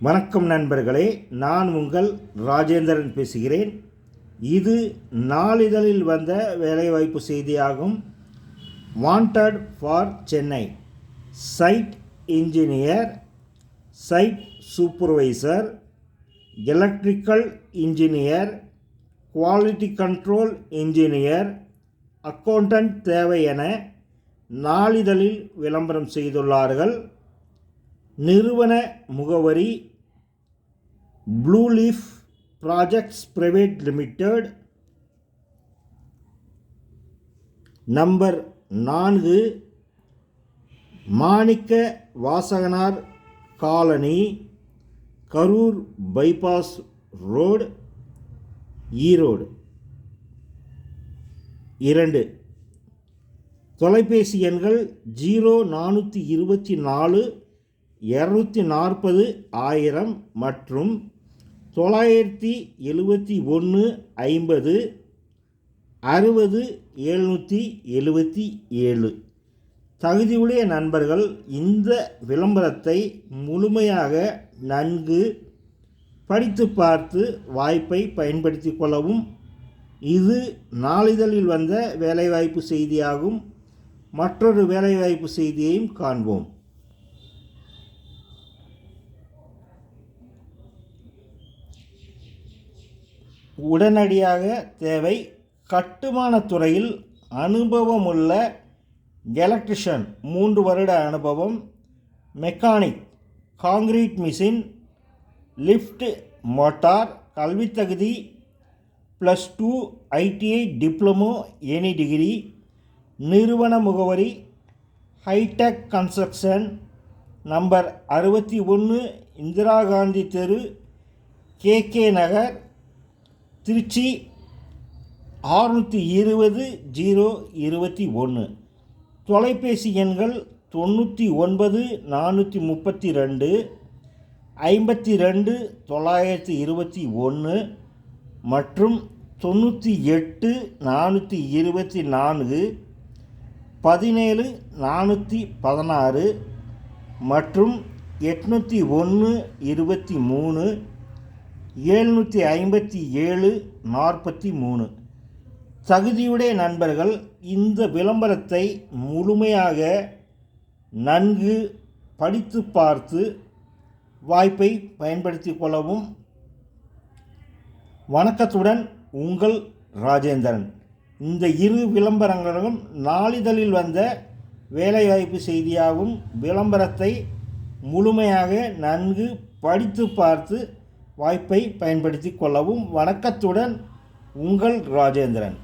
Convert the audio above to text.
வணக்கம் நண்பர்களே, நான் உங்கள் ராஜேந்திரன் பேசுகிறேன். இது நாளிதழில் வந்த வேலைவாய்ப்பு செய்தியாகும். Wanted for Chennai site engineer, site supervisor, electrical engineer, quality control engineer, accountant தேவை என நாளிதழில் விளம்பரம் செய்துள்ளார்கள். நிறுவன முகவரி blue leaf projects private limited, number 4, Manickavasaganar colony, Karur bypass road, Erode. 2. தொலைபேசி எண்கள் 0424 240 1000 மற்றும் 971 50 60 777. தகுதியுடைய நண்பர்கள் இந்த விளம்பரத்தை முழுமையாக நன்கு படித்து பார்த்து வாய்ப்பை பயன்படுத்தி கொள்ளவும். இது நாளிதழில் வந்த வேலைவாய்ப்பு செய்தியாகும். மற்றொரு வேலைவாய்ப்பு செய்தியையும் காண்போம். உடனடியாக தேவை கட்டுமானத் துறையில் அனுபவமுள்ள எலக்ட்ரிஷியன் 3 வருட அனுபவம், mechanic, concrete machine, lift, motor, கல்வித் தகுதி +2 ITI டிப்ளமோ எனி டிகிரி. நிறுவன முகவரி hitech construction, number 61 Indira Gandhi தெரு, KK நகர், திருச்சி 620 021. தொலைபேசி எண்கள் 99 432 52 921 மற்றும் 98 424 17 416 மற்றும் 801 23 757 43. தகுதியுடைய நண்பர்கள் இந்த விளம்பரத்தை முழுமையாக நன்கு படித்து பார்த்து வாய்ப்பை பயன்படுத்தி கொள்ளவும். வணக்கத்துடன் உங்கள் ராஜேந்திரன். இந்த 2 விளம்பரங்களும் நாளிதழில் வந்த வேலைவாய்ப்பு செய்தியாகும். விளம்பரத்தை முழுமையாக நன்கு படித்து பார்த்து வாய்ப்பை பயன்படுத்தி கொள்ளவும். வணக்கத்துடன் உங்கள் ராஜேந்திரன்.